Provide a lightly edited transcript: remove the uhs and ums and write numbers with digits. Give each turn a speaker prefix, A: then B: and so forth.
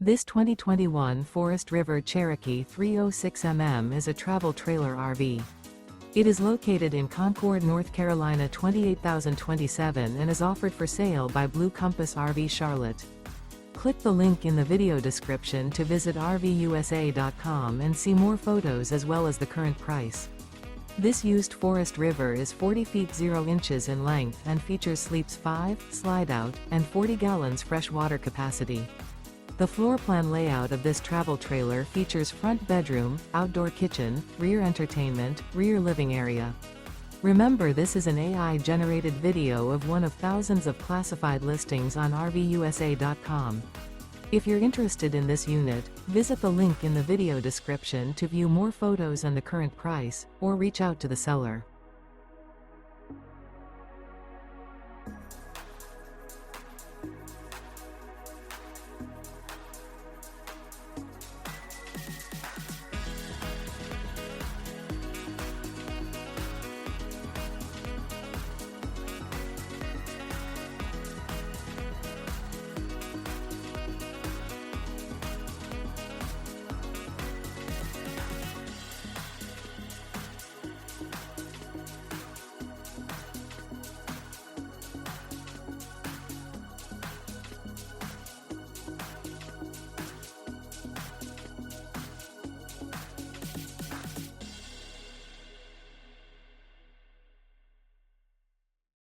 A: This 2021 Forest River Cherokee 306mm is a travel trailer RV. It is located in Concord, North Carolina 28027 and is offered for sale by Blue Compass RV Charlotte. Click the link in the video description to visit RVUSA.com and see more photos as well as the current price. This used Forest River is 40 feet 0 inches in length and features sleeps 5, slide-out, and 40 gallons fresh water capacity. The floor plan layout of this travel trailer features front bedroom, outdoor kitchen, rear entertainment, rear living area. Remember, this is an AI-generated video of one of thousands of classified listings on RVUSA.com. If you're interested in this unit, visit the link in the video description to view more photos and the current price, or reach out to the seller.